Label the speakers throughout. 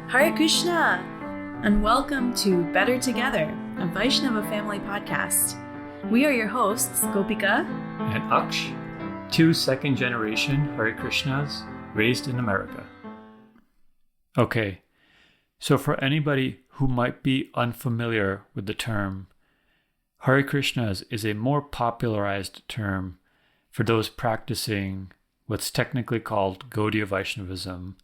Speaker 1: Hare Krishna, and welcome to Better Together, a Vaishnava family podcast. We are your hosts, Gopika
Speaker 2: and Aksh, two second-generation Hare Krishnas raised in America. Okay, so for anybody who might be unfamiliar with the term, Hare Krishnas is a more popularized term for those practicing what's technically called Gaudiya Vaishnavism,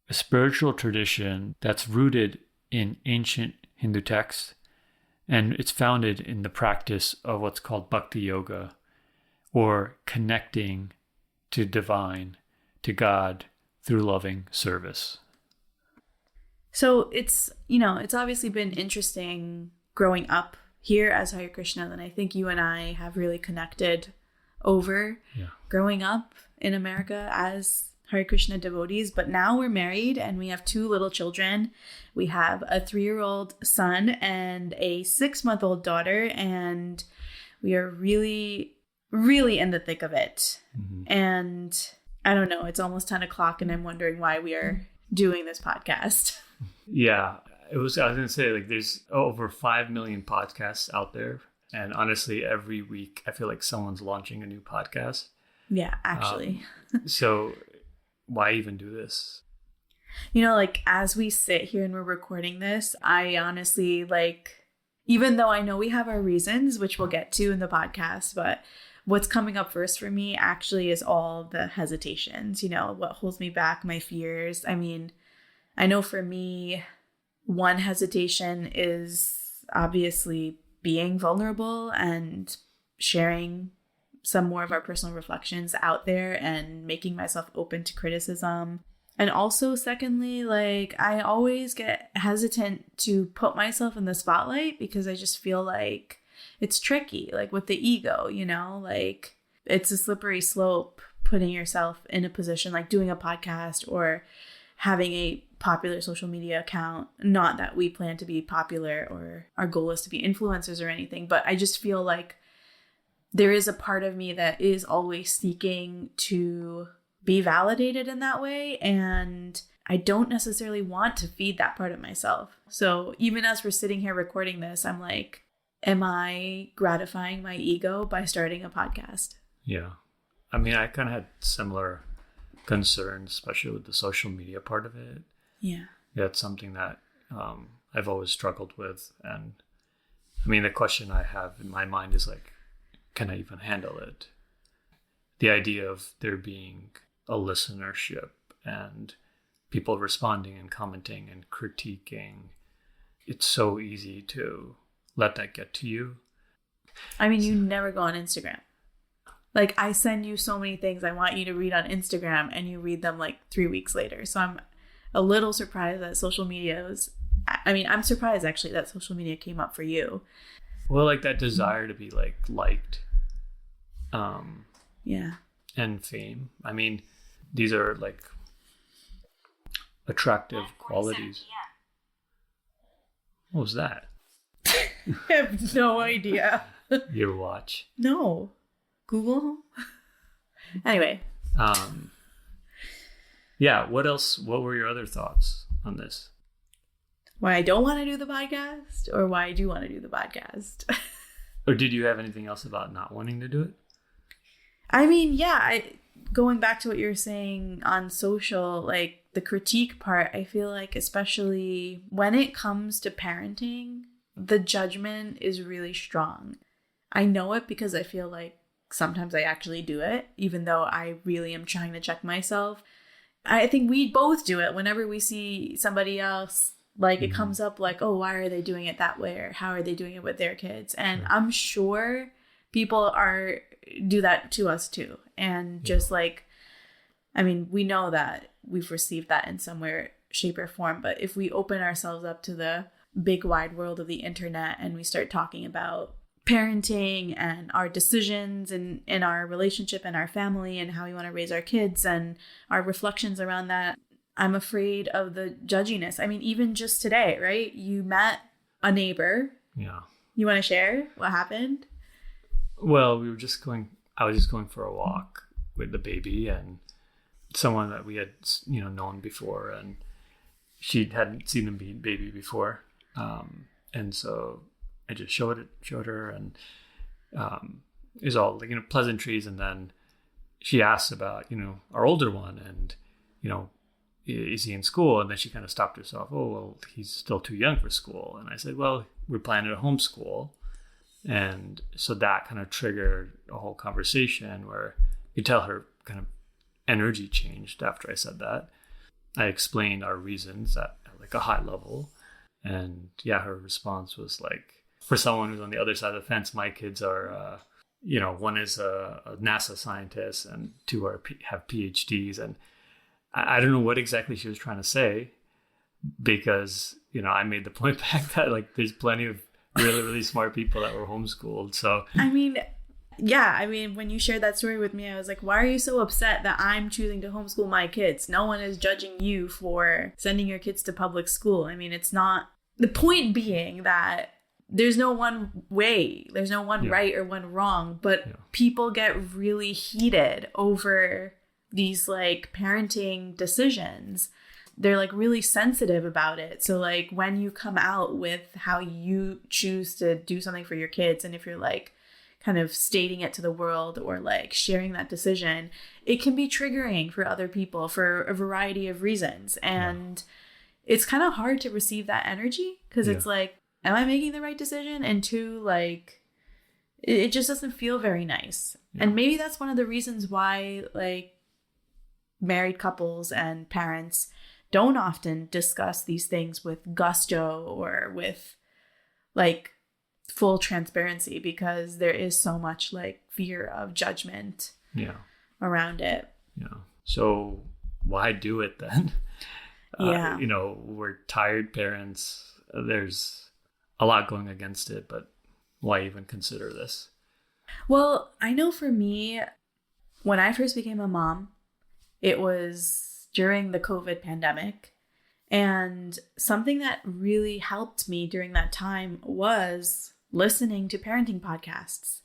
Speaker 2: a spiritual tradition that's rooted in ancient Hindu texts, and it's founded in the practice of what's called Bhakti Yoga, or connecting to divine, to God, through loving service.
Speaker 1: So it's obviously been interesting growing up here as Hare Krishna, and I think you and I have really connected over growing up in America as Hare Krishna devotees. But now we're married and we have two little children. We have a 3-year-old son and a 6-month-old daughter, and we are really, really in the thick of it. Mm-hmm. And I don't know, it's almost 10 o'clock and I'm wondering why we are doing this podcast.
Speaker 2: Yeah, I was going to say, there's over 5 million podcasts out there. And honestly, every week, I feel like someone's launching a new podcast. Yeah,
Speaker 1: actually.
Speaker 2: So why even do this?
Speaker 1: As we sit here and we're recording this, I honestly, even though I know we have our reasons, which we'll get to in the podcast, but what's coming up first for me actually is all the hesitations, what holds me back, my fears. I mean, I know for me, one hesitation is obviously being vulnerable and sharing some more of our personal reflections out there and making myself open to criticism. And also, secondly, I always get hesitant to put myself in the spotlight because I just feel like it's tricky, with the ego, it's a slippery slope putting yourself in a position like doing a podcast or having a popular social media account. Not that we plan to be popular or our goal is to be influencers or anything, but I just feel like there is a part of me that is always seeking to be validated in that way. And I don't necessarily want to feed that part of myself. So even as we're sitting here recording this, I'm like, am I gratifying my ego by starting a podcast?
Speaker 2: Yeah. I mean, I kind of had similar concerns, especially with the social media part of it.
Speaker 1: Yeah.
Speaker 2: That's something that I've always struggled with. And I mean, the question I have in my mind is can I even handle it? The idea of there being a listenership and people responding and commenting and critiquing, it's so easy to let that get to you.
Speaker 1: I mean, you never go on Instagram. I send you so many things I want you to read on Instagram and you read them 3 weeks later. So I'm a little surprised that social media I'm surprised actually that social media came up for you.
Speaker 2: Well, that desire to be liked.
Speaker 1: Yeah.
Speaker 2: And fame. I mean, these are attractive qualities. What was that?
Speaker 1: I have no idea.
Speaker 2: Your watch?
Speaker 1: No. Google? Anyway.
Speaker 2: Yeah, what else? What were your other thoughts on this?
Speaker 1: Why I don't want to do the podcast or why I do want to do the podcast?
Speaker 2: Or did you have anything else about not wanting to do it?
Speaker 1: I mean, yeah, going back to what you were saying on social, the critique part, I feel like especially when it comes to parenting, the judgment is really strong. I know it because I feel like sometimes I actually do it, even though I really am trying to check myself. I think we both do it whenever we see somebody else, it comes up oh, why are they doing it that way? Or how are they doing it with their kids? And I'm sure people do that to us too. And just we know that we've received that in some way, shape or form. But if we open ourselves up to the big wide world of the internet and we start talking about parenting and our decisions and in our relationship and our family and how we want to raise our kids and our reflections around that, I'm afraid of the judginess. I mean, even just today, right? You met a neighbor.
Speaker 2: Yeah.
Speaker 1: You want to share what happened?
Speaker 2: Well, I was just going for a walk with the baby and someone that we had, known before. And she hadn't seen the baby before. And so I just showed her, and it was all like, pleasantries. And then she asked about, our older one, and, is he in school? And then she kind of stopped herself. Oh, well, he's still too young for school. And I said, well, we're planning a homeschool. And so that kind of triggered a whole conversation where you tell her kind of energy changed after I said that. I explained our reasons at like a high level. And yeah, her response was like, for someone who's on the other side of the fence, my kids are, one is a NASA scientist and two have PhDs. And I don't know what exactly she was trying to say, because, I made the point back that like there's plenty of really, really smart people that were homeschooled. So,
Speaker 1: when you shared that story with me, I was like, why are you so upset that I'm choosing to homeschool my kids? No one is judging you for sending your kids to public school. I mean, it's not, the point being that there's no one way, there's no one right or one wrong, but people get really heated over these like parenting decisions. They're like really sensitive about it. So like when you come out with how you choose to do something for your kids, and if you're like kind of stating it to the world or like sharing that decision, it can be triggering for other people for a variety of reasons. And it's kind of hard to receive that energy, because it's like, am I making the right decision? And two, like, it just doesn't feel very nice. And maybe that's one of the reasons why like married couples and parents don't often discuss these things with gusto or with like full transparency, because there is so much like fear of judgment around it.
Speaker 2: So why do it then? We're tired parents. There's a lot going against it, but why even consider this?
Speaker 1: Well, I know for me, when I first became a mom, it was during the COVID pandemic. And something that really helped me during that time was listening to parenting podcasts.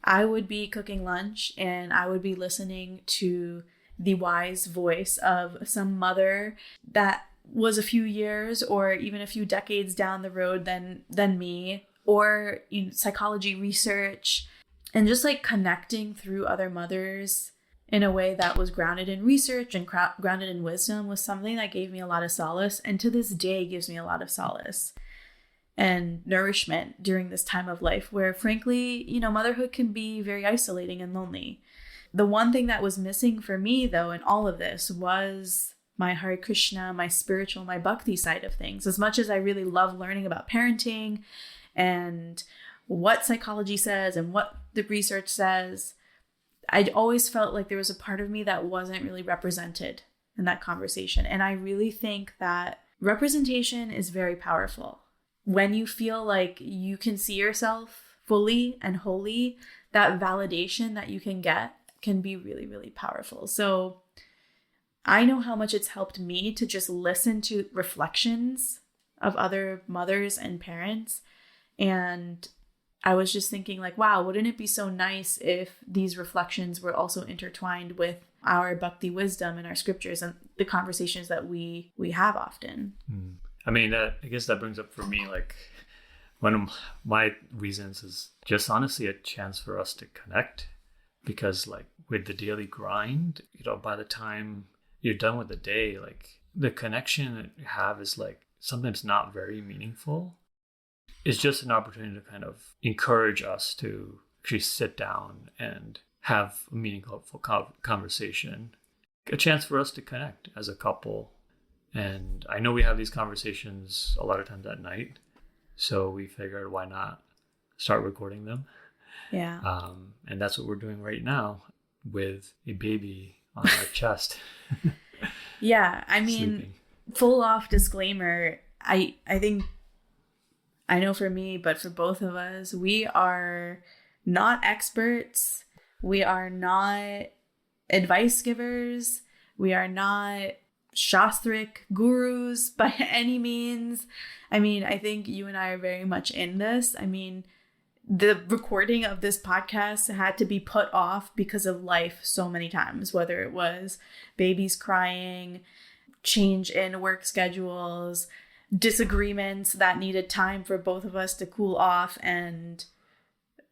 Speaker 1: I would be cooking lunch and I would be listening to the wise voice of some mother that was a few years or even a few decades down the road than me, or psychology research, and just like connecting through other mothers in a way that was grounded in research and grounded in wisdom was something that gave me a lot of solace, and to this day gives me a lot of solace and nourishment during this time of life where, frankly, motherhood can be very isolating and lonely. The one thing that was missing for me, though, in all of this was my Hare Krishna, my spiritual, my bhakti side of things. As much as I really love learning about parenting and what psychology says and what the research says, I'd always felt like there was a part of me that wasn't really represented in that conversation. And I really think that representation is very powerful. When you feel like you can see yourself fully and wholly, that validation that you can get can be really, really powerful. So I know how much it's helped me to just listen to reflections of other mothers and parents. And I was just thinking like, wow, wouldn't it be so nice if these reflections were also intertwined with our bhakti wisdom and our scriptures and the conversations that we have often.
Speaker 2: I mean, I guess that brings up for me, like, one of my reasons is just honestly a chance for us to connect, because like with the daily grind, by the time you're done with the day, like the connection that you have is like sometimes not very meaningful. It's just an opportunity to kind of encourage us to actually sit down and have a meaningful conversation, a chance for us to connect as a couple. And I know we have these conversations a lot of times at night, so we figured why not start recording them.
Speaker 1: Yeah.
Speaker 2: And that's what we're doing right now with a baby on our chest.
Speaker 1: Yeah. I mean,
Speaker 2: Sleeping.
Speaker 1: Full off disclaimer, I think, I know for me, but for both of us, we are not experts. We are not advice givers. We are not shastric gurus by any means. I mean, I think you and I are very much in this. I mean, the recording of this podcast had to be put off because of life so many times, whether it was babies crying, change in work schedules, disagreements that needed time for both of us to cool off and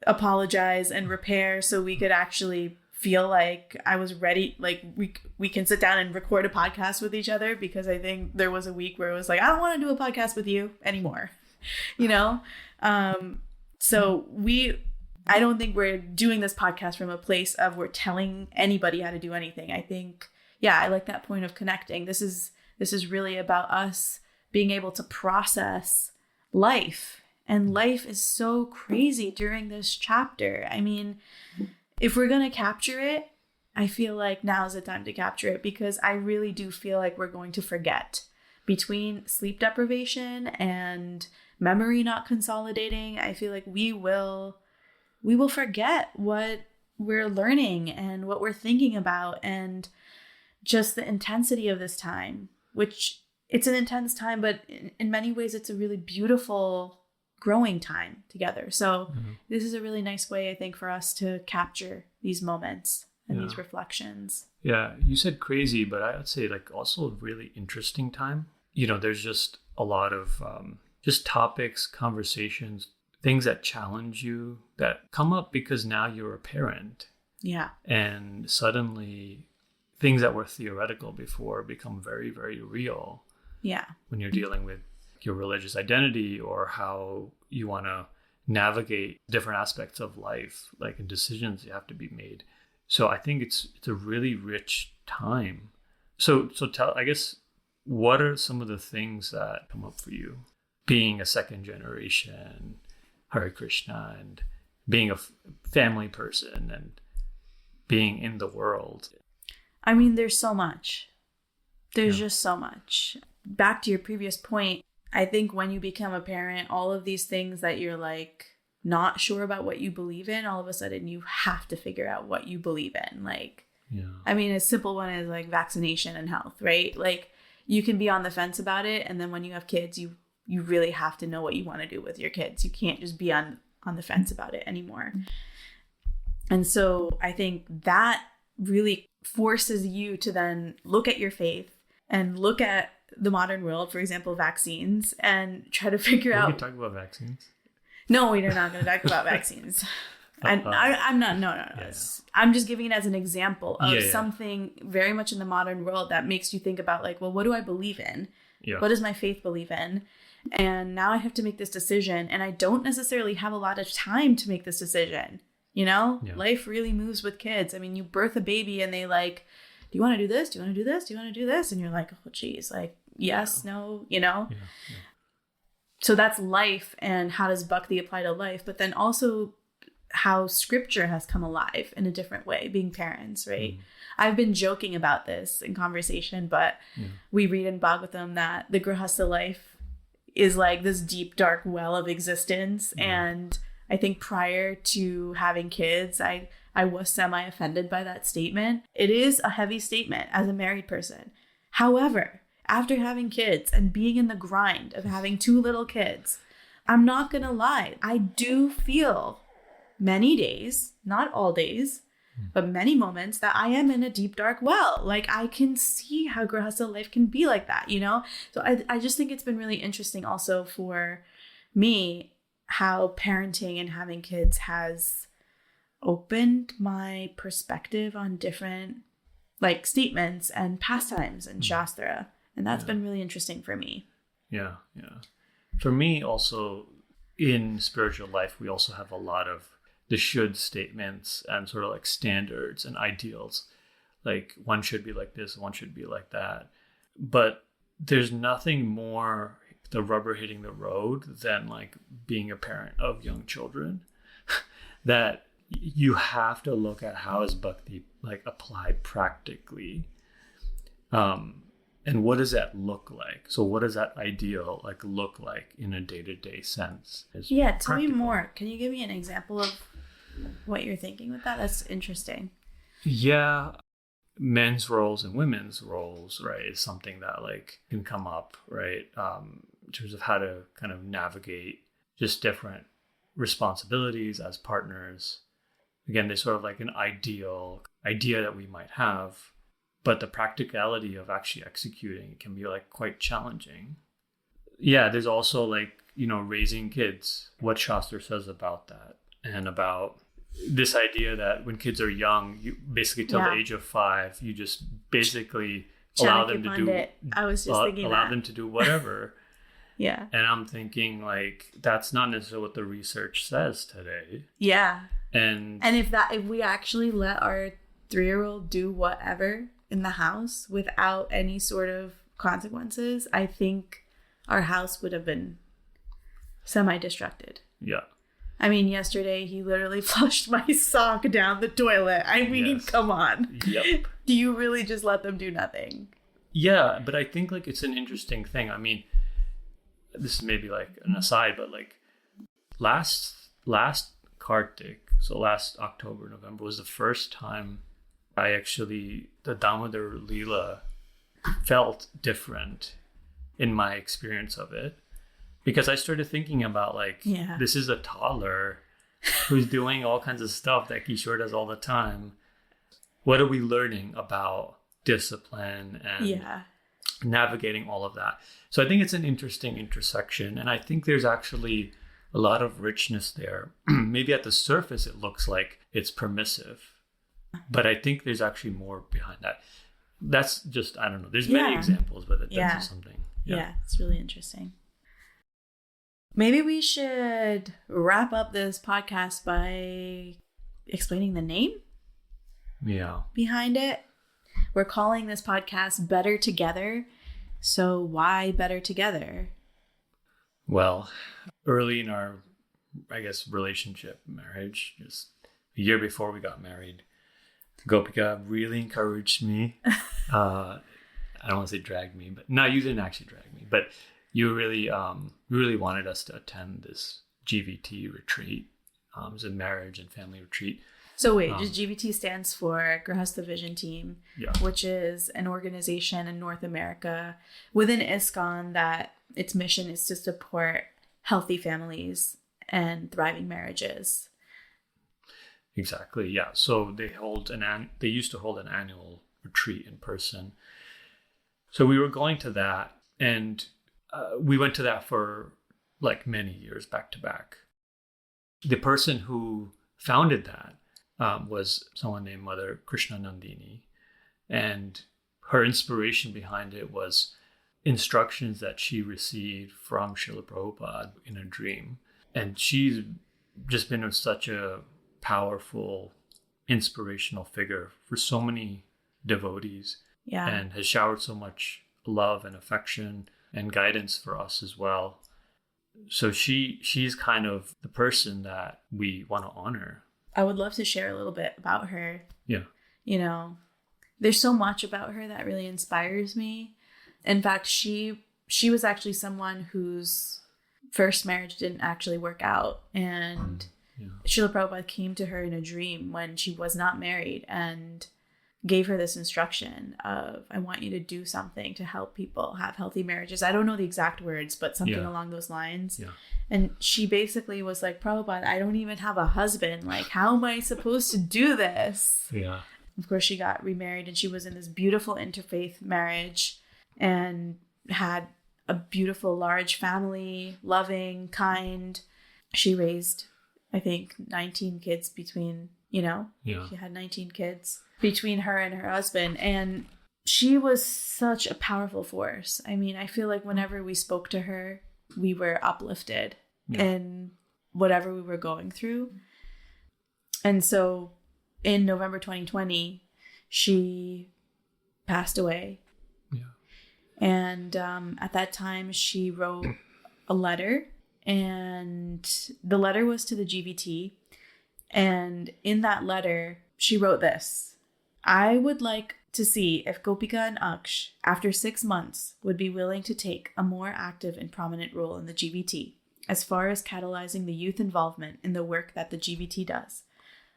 Speaker 1: apologize and repair so we could actually feel like I was ready, like we can sit down and record a podcast with each other, because I think there was a week where it was like, I don't want to do a podcast with you anymore, you know? So I don't think we're doing this podcast from a place of we're telling anybody how to do anything. I think, yeah, I like that point of connecting. This is really about us being able to process life. And life is so crazy during this chapter. I mean, if we're going to capture it, I feel like now is the time to capture it, because I really do feel like we're going to forget. Between sleep deprivation and memory not consolidating, I feel like we will forget what we're learning and what we're thinking about, and just the intensity of this time, which it's an intense time, but in many ways it's a really beautiful growing time together. So this is a really nice way, I think, for us to capture these moments and these reflections.
Speaker 2: Yeah, you said crazy, but I would say like also a really interesting time. You know, there's just a lot of just topics, conversations, things that challenge you that come up because now you're a parent.
Speaker 1: Yeah.
Speaker 2: And suddenly things that were theoretical before become very, very real.
Speaker 1: Yeah.
Speaker 2: When you're dealing with your religious identity or how you want to navigate different aspects of life, like in decisions you have to be made. So I think it's a really rich time. So tell, I guess, what are some of the things that come up for you? Being a second generation Hare Krishna, and being a family person, and being in the world.
Speaker 1: I mean, there's so much. There's just so much. Back to your previous point, I think when you become a parent, all of these things that you're like not sure about what you believe in, all of a sudden you have to figure out what you believe in. Like, I mean, a simple one is like vaccination and health, right? Like, you can be on the fence about it, and then when you have kids, you really have to know what you want to do with your kids. You can't just be on the fence about it anymore. And so I think that really forces you to then look at your faith and look at the modern world, for example, vaccines, and try to figure out.
Speaker 2: We can talk about vaccines.
Speaker 1: No, we're not going to talk about vaccines. I'm not. No. Yeah. I'm just giving it as an example of something very much in the modern world that makes you think about, like, well, what do I believe in? Yeah. What does my faith believe in? And now I have to make this decision, and I don't necessarily have a lot of time to make this decision. You know, life really moves with kids. I mean, you birth a baby and they like, do you want to do this? Do you want to do this? Do you want to do this? And you're like, oh, geez, like, yes, no, you know? Yeah. So that's life. And how does Bhakti apply to life? But then also how scripture has come alive in a different way, being parents, right? I've been joking about this in conversation, but we read in Bhagavatam that the Grihastha life is like this deep, dark well of existence. And I think prior to having kids, I was semi-offended by that statement. It is a heavy statement as a married person. However, after having kids and being in the grind of having 2 little kids, I'm not going to lie. I do feel many days, not all days, but many moments that I am in a deep, dark well. Like, I can see how Grihastha life can be like that, you know? So I just think it's been really interesting also for me how parenting and having kids has opened my perspective on different like statements and pastimes and Shastra. And that's been really interesting for me. Yeah.
Speaker 2: For me also, in spiritual life, we also have a lot of the should statements and sort of like standards and ideals. Like, one should be like this, one should be like that. But there's nothing more the rubber hitting the road than like being a parent of young children. That you have to look at how is bhakti like applied practically. And what does that look like? So what does that ideal like look like in a day-to-day sense?
Speaker 1: Tell me more. Can you give me an example of what you're thinking with that? That's interesting.
Speaker 2: Yeah. Men's roles and women's roles, right, is something that like can come up, right? In terms of how to kind of navigate just different responsibilities as partners. Again, there's sort of like an idea that we might have. but the practicality of actually executing it can be like quite challenging. Yeah, there's also like, raising kids, what Shastra says about that, and about this idea that when kids are young, you basically till the age of 5, you just basically allow them to do
Speaker 1: it. I was just thinking
Speaker 2: allow
Speaker 1: that.
Speaker 2: them to do whatever.
Speaker 1: Yeah.
Speaker 2: And I'm thinking like that's not necessarily what the research says today.
Speaker 1: Yeah.
Speaker 2: And
Speaker 1: if we actually let our 3-year-old do whatever in the house without any sort of consequences, I think our house would have been semi-destructed.
Speaker 2: Yeah.
Speaker 1: I mean, yesterday he literally flushed my sock down the toilet. I mean,
Speaker 2: Yes.
Speaker 1: Come on.
Speaker 2: Yep.
Speaker 1: Do you really just let them do nothing?
Speaker 2: Yeah, but I think like it's an interesting thing. I mean, this is maybe like an aside, but like last Kartik, so last October, November was the first time the Damodar Leela felt different in my experience of it. Because I started thinking about like, this is a toddler who's doing all kinds of stuff that Kishore does all the time. What are we learning about discipline and navigating all of that? So I think it's an interesting intersection. And I think there's actually a lot of richness there. Maybe at the surface, it looks like it's permissive. But I think there's actually more behind that. That's just, I don't know. There's many examples, but that's just something.
Speaker 1: Yeah, it's really interesting. Maybe we should wrap up this podcast by explaining the name behind it. We're calling this podcast Better Together. So why Better Together?
Speaker 2: Well, early in our, relationship, marriage, just a year before we got married, Gopika really encouraged me. I don't want to say dragged me, but no, you didn't actually drag me, but you really wanted us to attend this GVT retreat. It was a marriage and family retreat.
Speaker 1: So wait, just GVT stands for Grahastha Vision Team,
Speaker 2: Yeah.
Speaker 1: which is an organization in North America within ISKCON that its mission is to support healthy families and thriving marriages.
Speaker 2: Exactly. Yeah. So they used to hold an annual retreat in person. So we were going to that, and we went to that for like many years back to back. The person who founded that was someone named Mother Krishna Nandini, and her inspiration behind it was instructions that she received from Srila Prabhupada in a dream. And she's just been such a powerful, inspirational figure for so many devotees, and has showered so much love and affection and guidance for us as well. So she's kind of the person that we want to honor.
Speaker 1: I would love to share a little bit about her.
Speaker 2: Yeah.
Speaker 1: There's so much about her that really inspires me. In fact, she was actually someone whose first marriage didn't actually work out. And Srila Prabhupada came to her in a dream when she was not married and gave her this instruction of, I want you to do something to help people have healthy marriages. I don't know the exact words, but something along those lines. Yeah. And she basically was like, Prabhupada, I don't even have a husband. Like, how am I supposed to do this?
Speaker 2: Yeah.
Speaker 1: Of course, she got remarried, and she was in this beautiful interfaith marriage and had a beautiful, large family, loving, kind. She raised, I think, 19 kids between, she had 19 kids between her and her husband. And she was such a powerful force. I mean, I feel like whenever we spoke to her, we were uplifted in whatever we were going through. And so in November 2020, she passed away. Yeah. And at that time, she wrote a letter, and the letter was to the GVT. And in that letter, she wrote this: I would like to see if Gopika and Aksh, after 6 months, would be willing to take a more active and prominent role in the GVT, as far as catalyzing the youth involvement in the work that the GVT does,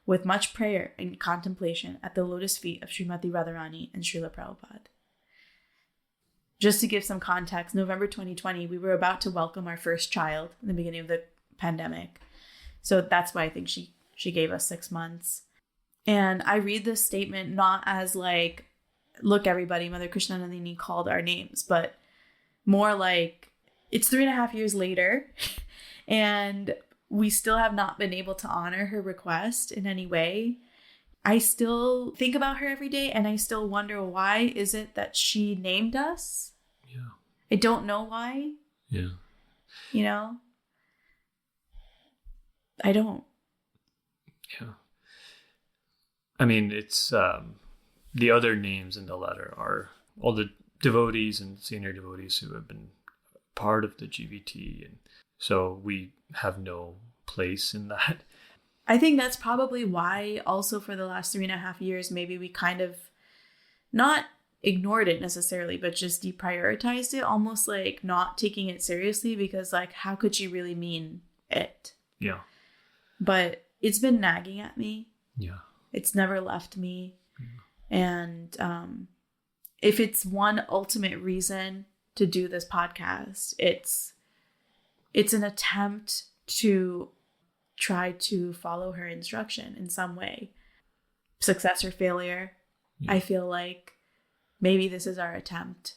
Speaker 1: with much prayer and contemplation at the lotus feet of Srimati Radharani and Srila Prabhupada. Just to give some context, November 2020, we were about to welcome our first child in the beginning of the pandemic. So that's why I think she gave us 6 months. And I read this statement not as like look, everybody, Mother Krishna Nandini called our names, but more like it's 3.5 years later and we still have not been able to honor her request in any way. I still think about her every day and I still wonder, why is it that she named us?
Speaker 2: Yeah.
Speaker 1: I don't know why.
Speaker 2: Yeah.
Speaker 1: You know? I don't.
Speaker 2: Yeah. I mean, it's the other names in the letter are all the devotees and senior devotees who have been part of the GVT, and so we have no place in that.
Speaker 1: I think that's probably why also for the last 3.5 years, maybe we kind of not ignored it necessarily, but just deprioritized it, almost like not taking it seriously because like, how could she really mean it?
Speaker 2: Yeah.
Speaker 1: But it's been nagging at me.
Speaker 2: Yeah.
Speaker 1: It's never left me. And if it's one ultimate reason to do this podcast, it's an attempt to try to follow her instruction in some way. Success or failure, I feel like maybe this is our attempt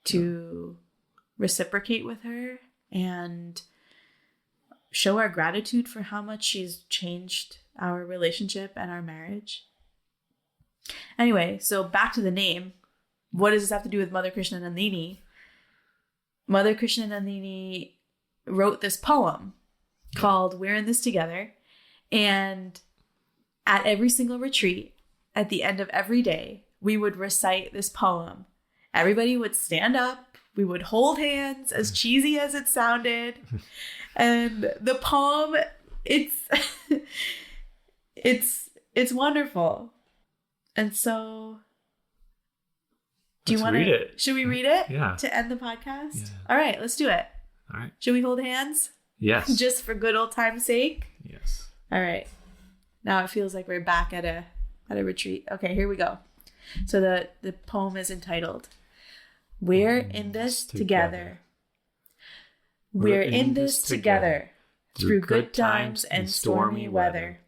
Speaker 1: to reciprocate with her and show our gratitude for how much she's changed our relationship and our marriage. Anyway, so back to the name. What does this have to do with Mother Krishna Nandini? Mother Krishna Nandini wrote this poem called We're in This Together. And at every single retreat, at the end of every day, we would recite this poem. Everybody would stand up. We would hold hands, as cheesy as it sounded. And the poem, it's wonderful. And so, do you want to read it? Should we read it?
Speaker 2: Yeah.
Speaker 1: To end the podcast?
Speaker 2: Yeah.
Speaker 1: All right, let's do it.
Speaker 2: All right.
Speaker 1: Should we hold hands?
Speaker 2: Yes.
Speaker 1: Just for good old time's sake?
Speaker 2: Yes.
Speaker 1: All right. Now it feels like we're back at a retreat. Okay, here we go. So the poem is entitled, We're in this together. We're in this together through good times and stormy weather.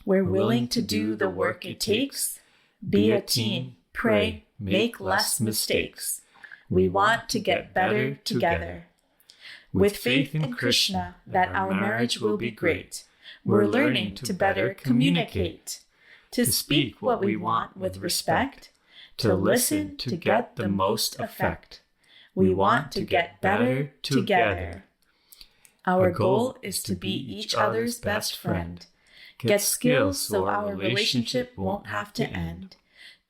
Speaker 1: We're willing to do the work it takes. Be a team, pray, make less mistakes. We want to get better together. With faith in Krishna that our marriage will be great, we're learning to better communicate, to speak what we want with respect, to listen to get the most effect. We want to get better together. Our goal is to be each other's best friend. Get skills so our relationship won't have to end.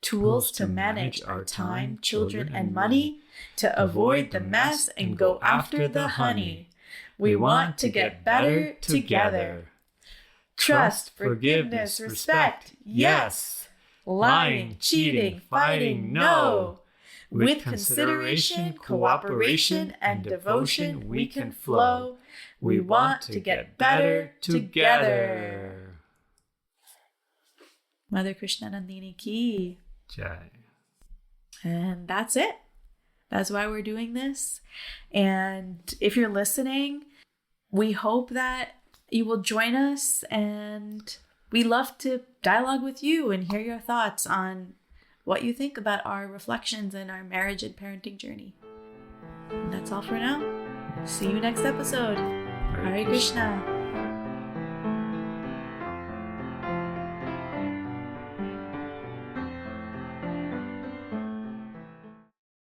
Speaker 1: Tools to manage our time, children, and money, to avoid the mess and go after the honey. We want to get better together. Trust, forgiveness, respect, yes. Lying, cheating, fighting, no. With consideration, cooperation, and devotion, we can flow. We want to get better together. Mother Krishna Nandini ki
Speaker 2: Jai.
Speaker 1: And that's it. That's why we're doing this. And if you're listening, we hope that you will join us, and we love to dialogue with you and hear your thoughts on what you think about our reflections and our marriage and parenting journey. And that's all for now. See you next episode. Hare Krishna.